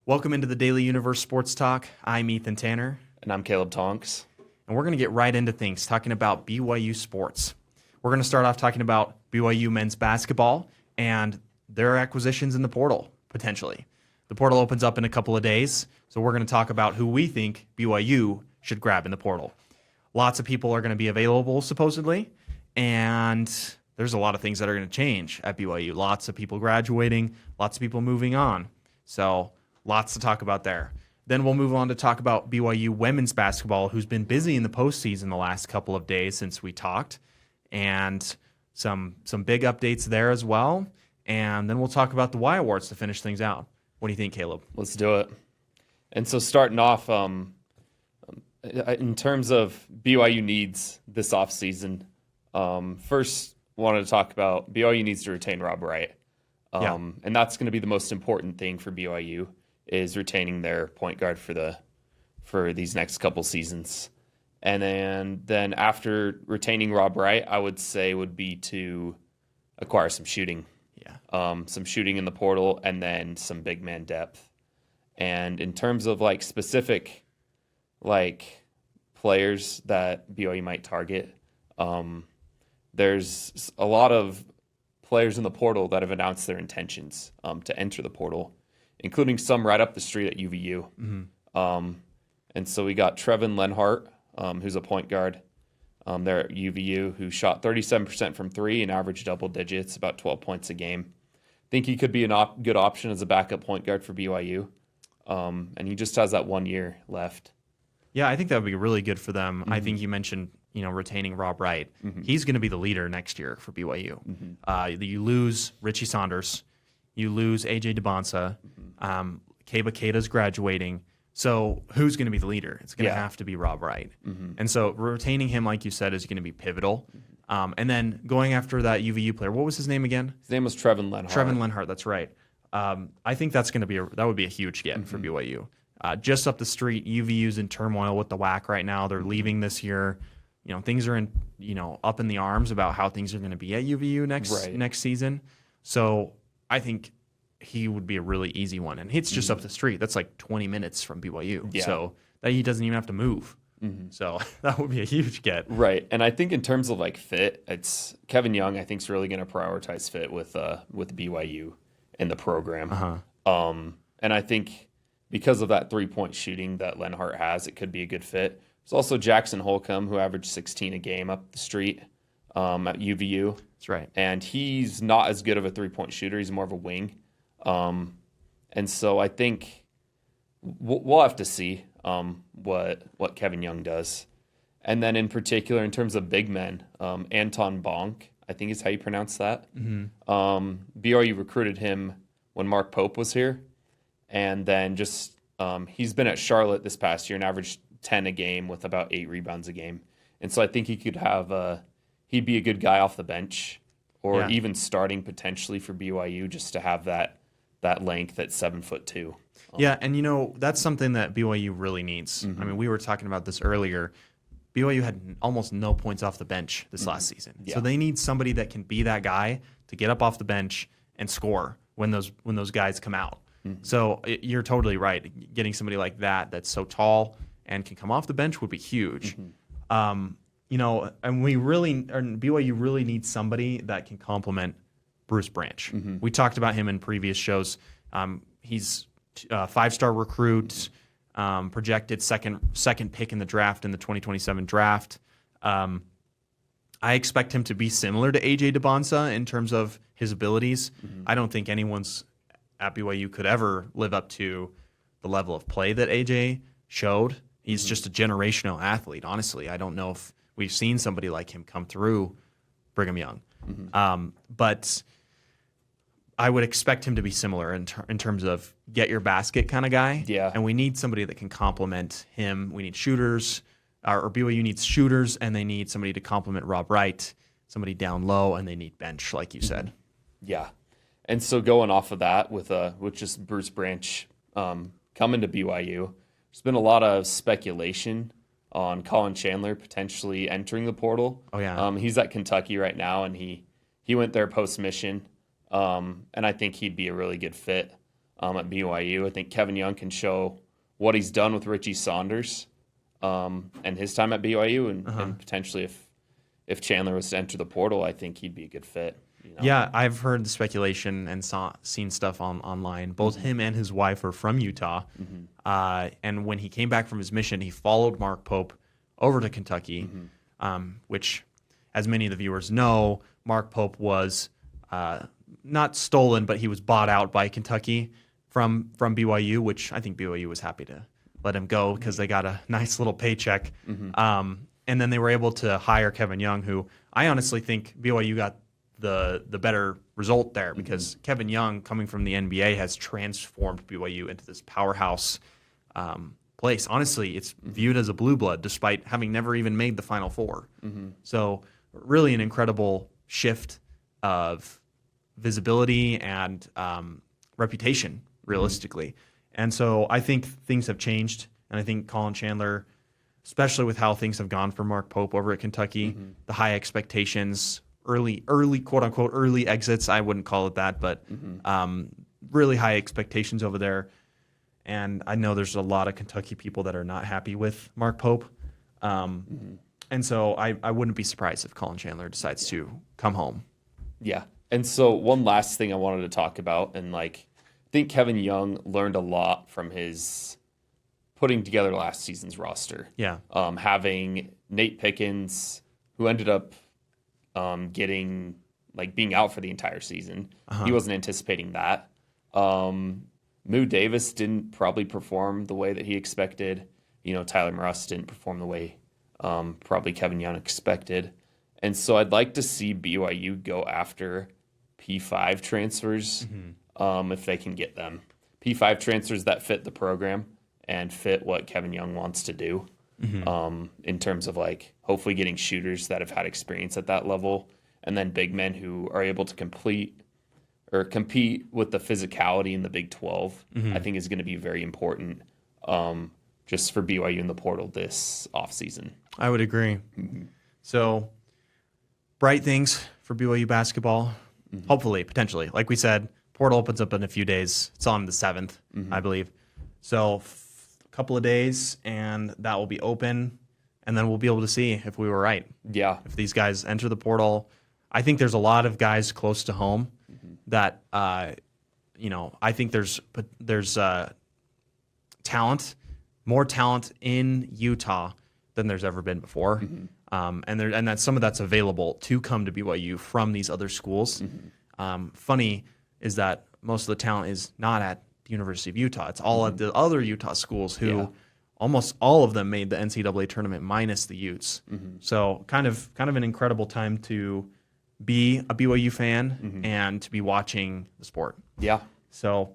Welcome into the Daily Universe Sports Talk. I'm Ethan Tanner. And I'm Caleb Tonks. And we're going to get right into things, talking about BYU sports. We're going to start off talking about BYU men's basketball and their acquisitions in the portal, potentially. The portal opens up in a couple of days, so we're going to talk about who we think BYU should grab in the portal. Lots of people are going to be available, supposedly, and there's a lot of things that are going to change at BYU. Lots of people graduating, lots of people moving on. So lots to talk about there. Then we'll move on to talk about BYU women's basketball, who's been busy in the postseason the last couple of days since we talked, and some big updates there as well. And then we'll talk about the Y Awards to finish things out. What do you think, Caleb? Let's do it. And so starting off, in terms of BYU needs this offseason, first wanted to talk about BYU needs to retain Rob Wright. And that's going to be the most important thing for BYU, is retaining their point guard for these next couple seasons. And then after retaining Rob Wright, I would say would be to acquire some shooting. Some shooting in the portal, and then some big man depth. And in terms of specific players that BYU might target, there's a lot of players in the portal that have announced their intentions to enter the portal, including some right up the street at UVU. Mm-hmm. And so we got Trevin Lenhart, who's a point guard there at UVU, who shot 37% from three and averaged double digits, about 12 points a game. Think he could be a good option as a backup point guard for BYU. And he just has that 1 year left. Yeah, I think that would be really good for them. Mm-hmm. I think you mentioned, retaining Rob Wright. Mm-hmm. He's going to be the leader next year for BYU. Mm-hmm. You lose Richie Saunders. You lose A.J. DeBonsa. Mm-hmm. Keba Keita's graduating. So who's going to be the leader? It's going to have to be Rob Wright. Mm-hmm. And so retaining him, like you said, is going to be pivotal. Mm-hmm. And then going after that UVU player, what was his name again? His name was Trevin Lenhart. Trevin Lenhart, that's right. I think that's going to be that would be a huge get for BYU. Just up the street, UVU's in turmoil with the WAC right now. They're leaving this year. Things are up in the arms about how things are going to be at UVU next season. So I think he would be a really easy one. And it's just up the street. That's like 20 minutes from BYU. Yeah. So that he doesn't even have to move. Mm-hmm. So that would be a huge get. Right. And I think in terms of fit, it's Kevin Young, I think, is really going to prioritize fit with BYU in the program. Uh-huh. And I think because of that 3-point shooting that Lenhart has, it could be a good fit. There's also Jackson Holcomb, who averaged 16 a game up the street at UVU. That's right. And he's not as good of a 3-point shooter. He's more of a wing. And so I think we'll have to see what Kevin Young does. And then in particular, in terms of big men, Anton Bonk, I think is how you pronounce that. Mm-hmm. BYU recruited him when Mark Pope was here. And then he's been at Charlotte this past year and averaged 10 a game with about 8 rebounds a game. And so I think he could he'd be a good guy off the bench or even starting potentially for BYU, just to have that length at 7'2". Yeah, and that's something that BYU really needs. Mm-hmm. I mean, we were talking about this earlier. BYU had almost no points off the bench this last season. Yeah. So they need somebody that can be that guy to get up off the bench and score when those guys come out. Mm-hmm. So you're totally right. Getting somebody like that that's so tall and can come off the bench would be huge. Mm-hmm. And BYU really needs somebody that can complement Bruce Branch. Mm-hmm. We talked about him in previous shows. He's a 5-star recruit, projected second pick in the draft in the 2027 draft. I expect him to be similar to A.J. DeBonsa in terms of his abilities. Mm-hmm. I don't think anyone's at BYU could ever live up to the level of play that A.J. showed. He's just a generational athlete, honestly. I don't know if we've seen somebody like him come through Brigham Young. Mm-hmm. But I would expect him to be similar in terms of get your basket kind of guy. Yeah. And we need somebody that can complement him. We need shooters, or BYU needs shooters, and they need somebody to complement Rob Wright, somebody down low, and they need bench, like you said. Yeah. And so going off of that with just Bruce Branch coming to BYU, there's been a lot of speculation on Colin Chandler potentially entering the portal. Oh, yeah. He's at Kentucky right now, and he went there post-mission, and I think he'd be a really good fit at BYU. I think Kevin Young can show what he's done with Richie Saunders and his time at BYU, and potentially if Chandler was to enter the portal, I think he'd be a good fit. Yeah, I've heard the speculation and seen stuff online. Both him and his wife are from Utah. And when he came back from his mission, he followed Mark Pope over to Kentucky, which, as many of the viewers know, Mark Pope was not stolen, but he was bought out by Kentucky from BYU, which I think BYU was happy to let him go because they got a nice little paycheck. And then they were able to hire Kevin Young, who I honestly think BYU got the better result there because Kevin Young, coming from the NBA, has transformed BYU into this powerhouse place. Honestly, it's viewed as a blue blood despite having never even made the Final Four. So really an incredible shift of visibility and reputation, realistically. And so I think things have changed, and I think Colin Chandler, especially with how things have gone for Mark Pope over at Kentucky, the high expectations, early quote unquote early exits, I wouldn't call it that, but really high expectations over there. And I know there's a lot of Kentucky people that are not happy with Mark Pope. And so I wouldn't be surprised if Colin Chandler decides to come home. Yeah. And so one last thing I wanted to talk about, and I think Kevin Young learned a lot from his putting together last season's roster. Yeah. Having Nate Pickens, who ended up getting being out for the entire season. He wasn't anticipating that. Moo Davis didn't probably perform the way that he expected. Tyler Morris didn't perform the way probably Kevin Young expected. And so I'd like to see BYU go after P5 transfers if they can get them. P5 transfers that fit the program and fit what Kevin Young wants to do in terms of hopefully getting shooters that have had experience at that level, and then big men who are able to compete with the physicality in the Big 12, I think is going to be very important just for BYU in the portal this offseason. I would agree. So, bright things for BYU basketball, hopefully, potentially. Like we said, portal opens up in a few days. It's on the 7th, I believe. So, a couple of days, and that will be open, and then we'll be able to see if we were right. Yeah. If these guys enter the portal. I think there's a lot of guys close to home that, I think there's talent, more talent in Utah than there's ever been before. And that some of that's available to come to BYU from these other schools. Funny is that most of the talent is not at the University of Utah. It's all at the other Utah schools who almost all of them made the NCAA tournament minus the Utes. So kind of an incredible time to be a BYU fan and to be watching the sport. Yeah. So,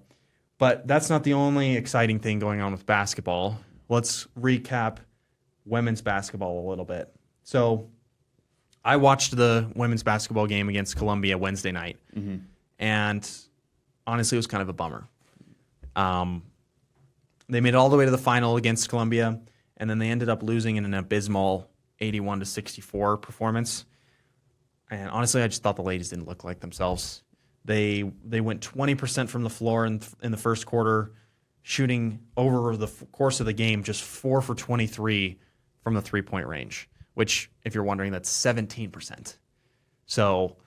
but that's not the only exciting thing going on with basketball. Let's recap women's basketball a little bit. So I watched the women's basketball game against Columbia Wednesday night, and honestly, it was kind of a bummer. They made it all the way to the final against Columbia, and then they ended up losing in an abysmal 81-64 performance. And honestly, I just thought the ladies didn't look like themselves. They went 20% from the floor in the first quarter, shooting over the course of the game just 4 for 23 from the three-point range, which, if you're wondering, that's 17%. So,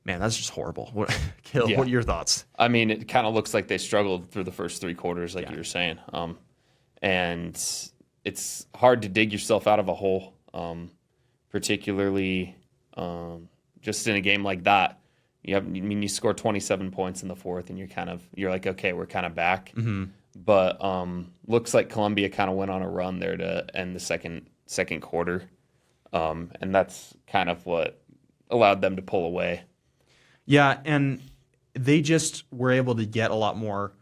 man, that's just horrible. What are your thoughts? I mean, it kind of looks like they struggled through the first three quarters, like you were saying. And it's hard to dig yourself out of a hole, particularly just in a game like that. You score 27 points in the fourth, and you're like, okay, we're kind of back. But looks like Columbia kind of went on a run there to end the second quarter, and that's kind of what allowed them to pull away. Yeah, and they just were able to get a lot more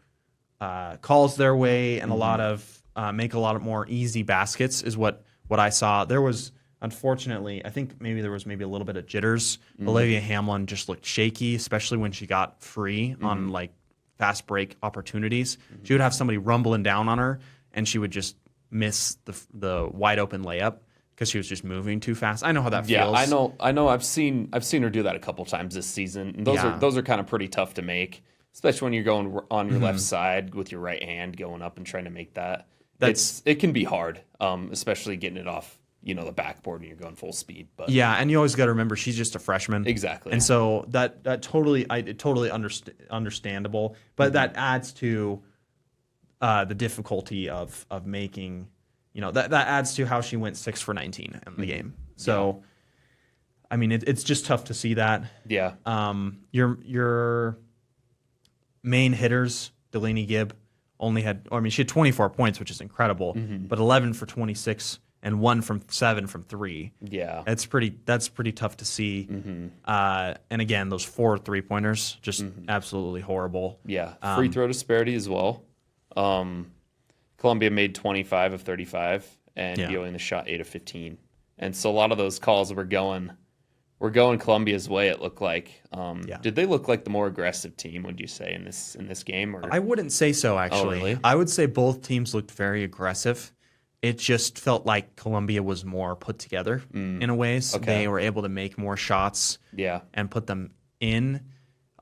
calls their way and a lot of make a lot of more easy baskets is what I saw. There was, unfortunately, I think there was a little bit of jitters. Olivia Hamlin just looked shaky, especially when she got free on fast break opportunities. She would have somebody rumbling down on her, and she would just miss the wide open layup because she was just moving too fast. I know how that feels. Yeah, I know. I've seen her do that a couple times this season. And those are kind of pretty tough to make. especially when you're going on your left side with your right hand going up and trying to make that. That's it can be hard, especially getting it off, the backboard and you're going full speed. But yeah, and you always got to remember she's just a freshman, exactly, and so that totally understandable, but that adds to the difficulty of making, that adds to how she went 6 for 19 in the game. So, I mean, it's just tough to see that. Yeah. Your main hitters, Delaney Gibb, she had 24 points, which is incredible, but 11 for 26 and 1 from 7 from 3. Yeah. That's pretty tough to see. And again, those 4 3-pointers, just absolutely horrible. Yeah. Free throw disparity as well. Columbia made 25 of 35, and BYU only shot 8 of 15. And so a lot of those calls were going Columbia's way, it looked like. Did they look like the more aggressive team, would you say, in this game? Or? I wouldn't say so, actually. Oh, really? I would say both teams looked very aggressive. It just felt like Columbia was more put together in a way. So they were able to make more shots and put them in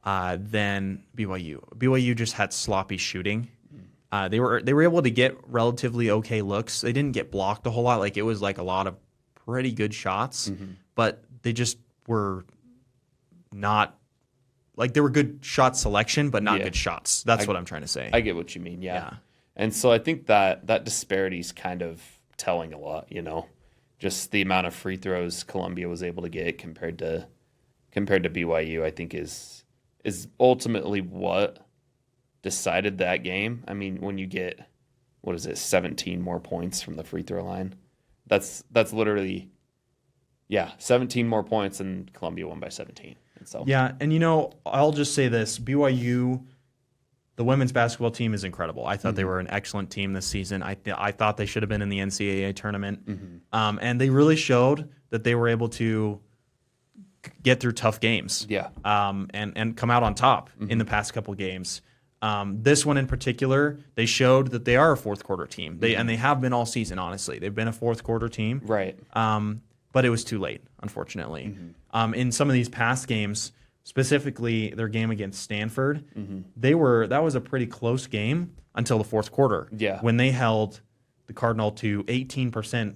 than BYU. BYU just had sloppy shooting. They were able to get relatively okay looks. They didn't get blocked a whole lot. Like, it was like a lot of pretty good shots, but they just were not, like, they were good shot selection, but not good shots. That's what I'm trying to say. I get what you mean. Yeah. And so I think that disparity is kind of telling a lot, just the amount of free throws Columbia was able to get compared to BYU, I think is ultimately what decided that game. I mean, when you get, 17 more points from the free throw line, that's literally, 17 more points, and Columbia won by 17. And so and I'll just say this: BYU, the women's basketball team is incredible. I thought they were an excellent team this season. I thought they should have been in the NCAA tournament, and they really showed that they were able to get through tough games. And come out on top in the past couple games. This one in particular, they showed that they are a fourth quarter team. They have been all season. Honestly, they've been a fourth quarter team. Right. But it was too late, unfortunately. In some of these past games, specifically their game against Stanford, that was a pretty close game until the fourth quarter. When they held the Cardinal to 18%,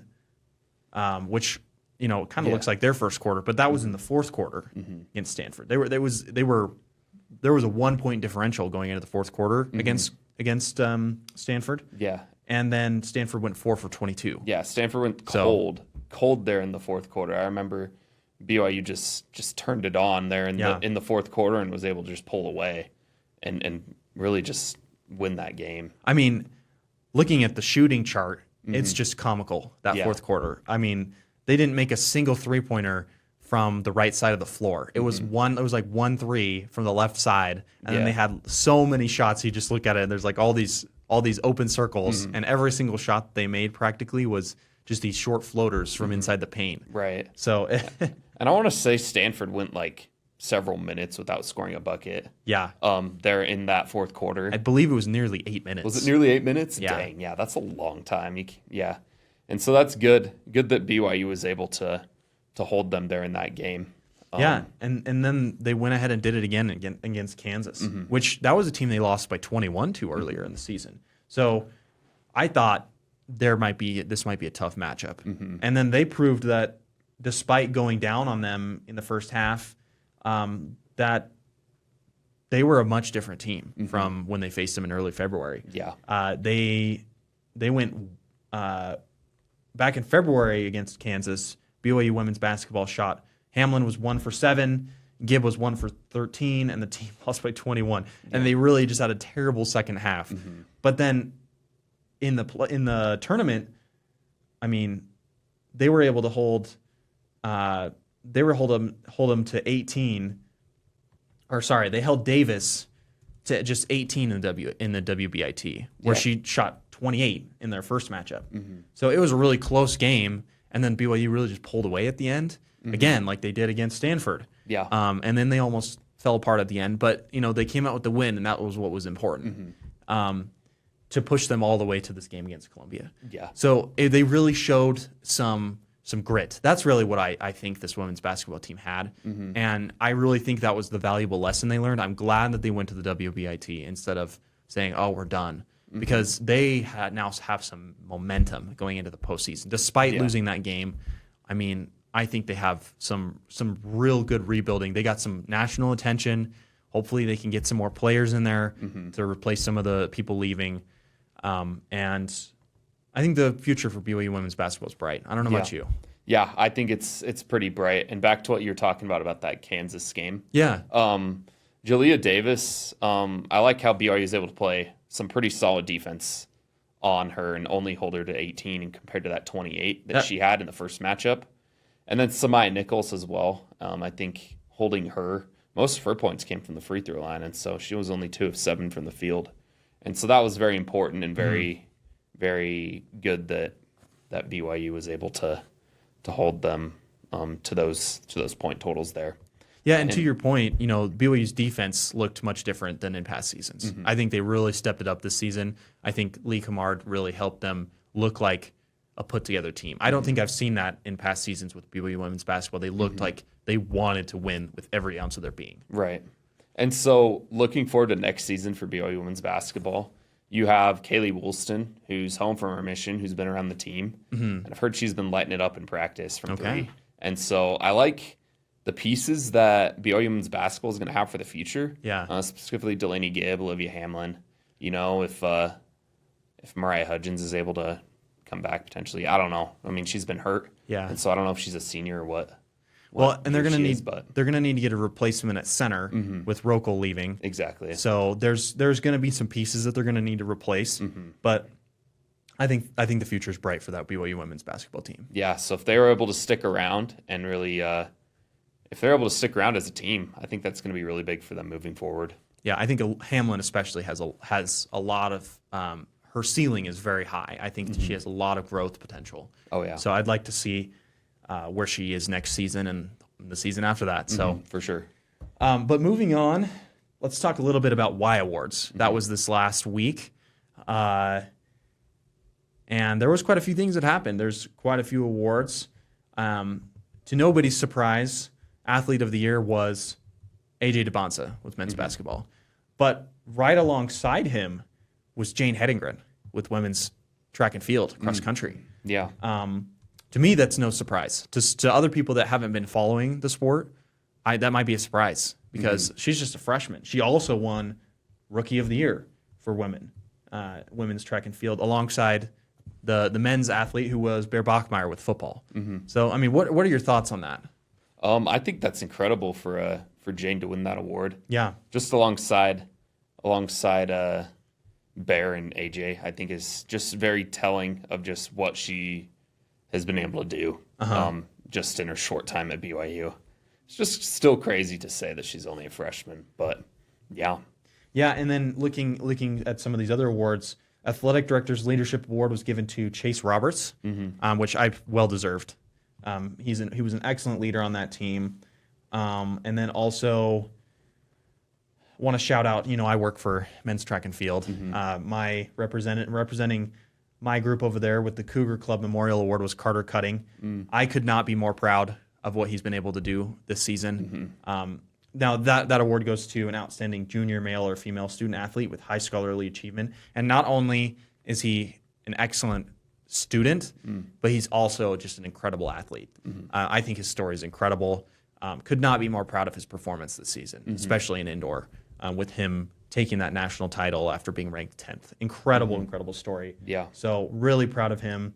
which kind of looks like their first quarter, but that was in the fourth quarter against Stanford. There was a 1-point differential going into the fourth quarter against Stanford. And then Stanford went 4 for 22. Stanford went cold there in the fourth quarter. I remember BYU just turned it on there in the fourth quarter and was able to just pull away and really just win that game. I mean, looking at the shooting chart, it's just comical, that fourth quarter. I mean, they didn't make a single 3-pointer from the right side of the floor. It was like 1-3 from the left side, and then they had so many shots. You just look at it and there's like all these open circles, and every single shot they made practically was just these short floaters from inside the paint. Right. So, and I want to say Stanford went like several minutes without scoring a bucket. There in that fourth quarter. I believe it was nearly 8 minutes. Was it nearly 8 minutes? Yeah. Dang, that's a long time. And so that's good. Good that BYU was able to hold them there in that game. And then they went ahead and did it again against Kansas, which that was a team they lost by 21 to earlier in the season. So I thought this might be a tough matchup. And then they proved that despite going down on them in the first half, that they were a much different team from when they faced them in early February. They went back in February against Kansas. BYU women's basketball shot. Hamlin was 1 for 7. Gibb was 1 for 13, and the team lost by 21. And they really just had a terrible second half. But then in the tournament, I mean, they were able to hold them to 18. Or sorry, they held Davis to just 18 in the WBIT, where she shot 28 in their first matchup. So it was a really close game, and then BYU really just pulled away at the end again, like they did against Stanford. And then they almost fell apart at the end, but they came out with the win, and that was what was important. To push them all the way to this game against Columbia. Yeah. So they really showed some some grit. That's really what I think this women's basketball team had. And I really think that was the valuable lesson they learned. I'm glad that they went to the WBIT instead of saying, oh, we're done. Because they now have some momentum going into the postseason. Despite losing that game, I mean, I think they have some real good rebuilding. They got some national attention. Hopefully they can get some more players in there to replace some of the people leaving. And I think the future for BYU women's basketball is bright. I don't know about you. Yeah, I think it's pretty bright. And back to what you were talking about that Kansas game. Yeah. Jalea Davis, I like how BYU is able to play some pretty solid defense on her and only hold her to 18 and compared to that 28 that she had in the first matchup. And then Samaya Nichols as well. I think holding her, most of her points came from the free throw line, and so she was only 2 of 7 from the field. And so that was very important and very, very good that BYU was able to hold them to those point totals there. Yeah, and to your point, BYU's defense looked much different than in past seasons. I think they really stepped it up this season. I think Lee Kamard really helped them look like a put-together team. I don't think I've seen that in past seasons with BYU women's basketball. They looked like they wanted to win with every ounce of their being. Right. And so looking forward to next season for BYU women's basketball, you have Kaylee Woolston, who's home from her mission, who's been around the team. And I've heard she's been lighting it up in practice from 3. And so I like the pieces that BYU women's basketball is going to have for the future. Yeah. Specifically Delaney Gibb, Olivia Hamlin. If Mariah Hudgens is able to come back potentially, I don't know. I mean, she's been hurt. Yeah. And so I don't know if she's a senior or what. Well, and they're going to need to get a replacement at center with Rocco leaving. Exactly. So there's going to be some pieces that they're going to need to replace. But I think the future is bright for that BYU women's basketball team. Yeah. So if they were able to stick around and really, if they're able to stick around as a team, I think that's going to be really big for them moving forward. Yeah, I think Hamlin especially has a lot of her ceiling is very high. I think she has a lot of growth potential. Oh yeah. So I'd like to see where she is next season and the season after that. So for sure. But moving on, let's talk a little bit about Y Awards. That was this last week. And there was quite a few things that happened. There's quite a few awards. To nobody's surprise, Athlete of the Year was AJ DeBonsa with men's basketball. But right alongside him was Jane Hedingren with women's track and field, cross country. Yeah. To me, that's no surprise. To other people that haven't been following the sport, that might be a surprise because she's just a freshman. She also won Rookie of the Year for women's track and field, alongside the men's athlete who was Bear Bachmeyer with football. So, I mean, what are your thoughts on that? I think that's incredible for Jane to win that award. Yeah, just alongside Bear and AJ, I think is just very telling of just what she has been able to do just in her short time at BYU. It's just still crazy to say that she's only a freshman, but yeah. Yeah, and then looking at some of these other awards, Athletic Director's Leadership Award was given to Chase Roberts, which I well deserved. He was an excellent leader on that team. And then also want to shout out, I work for men's track and field. My representing my group over there with the Cougar Club Memorial Award was Carter Cutting. I could not be more proud of what he's been able to do this season. Now that award goes to an outstanding junior male or female student athlete with high scholarly achievement. And not only is he an excellent student, but he's also just an incredible athlete. I think his story is incredible. Could not be more proud of his performance this season, especially in indoor, with him taking that national title after being ranked 10th. Incredible story. Yeah. So really proud of him.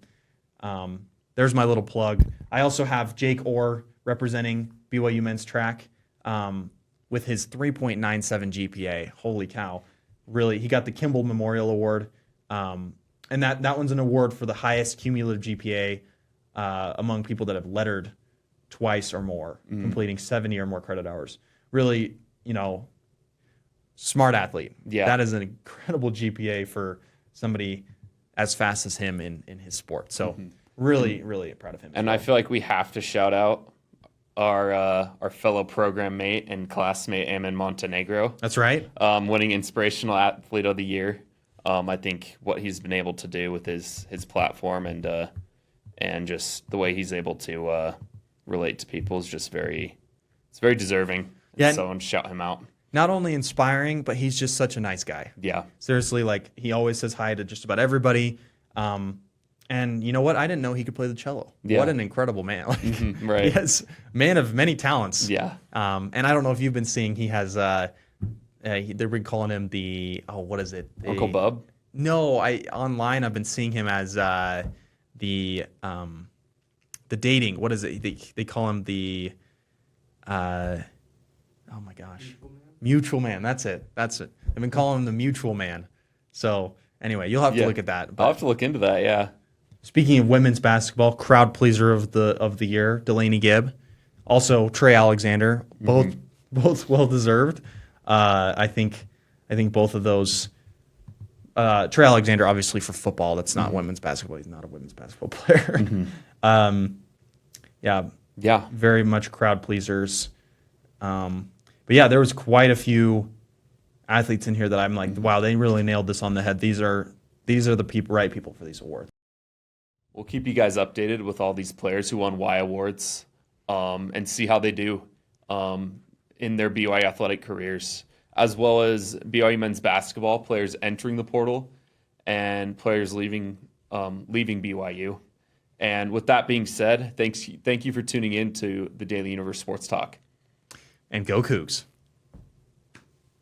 There's my little plug. I also have Jake Orr representing BYU men's track with his 3.97 GPA. Holy cow. Really, he got the Kimball Memorial Award. And that one's an award for the highest cumulative GPA among people that have lettered twice or more, completing 70 or more credit hours. Really, smart athlete. Yeah. That is an incredible GPA for somebody as fast as him in his sport. So really proud of him. And I feel like we have to shout out our fellow program mate and classmate Amin Montenegro. That's right. Winning Inspirational Athlete of the Year. I think what he's been able to do with his platform and and just the way he's able to relate to people is just it's very deserving. Yeah. So and shout him out. Not only inspiring, but he's just such a nice guy. Yeah. Seriously, like he always says hi to just about everybody. And you know what? I didn't know he could play the cello. Yeah. What an incredible man. Like, right. Yes, man of many talents. Yeah. And I don't know if you've been seeing, he has, they've been calling him what is it? Uncle Bub? No, online I've been seeing him as the dating. What is it? They call him the, oh my gosh. Mutual man. That's it. I've been calling him the mutual man. So anyway, you'll have to look at that. I'll have to look into that, yeah. Speaking of women's basketball, crowd pleaser of the year, Delaney Gibb, also Trey Alexander, both well deserved. I think both of those. Trey Alexander, obviously for football, that's not women's basketball. He's not a women's basketball player. Yeah, very much crowd pleasers. But yeah, there was quite a few athletes in here that I'm like, wow, they really nailed this on the head. These are the right people for these awards. We'll keep you guys updated with all these players who won Y Awards and see how they do in their BYU athletic careers, as well as BYU men's basketball players entering the portal and players leaving BYU. And with that being said, thank you for tuning in to the Daily Universe Sports Talk. And go Cougs.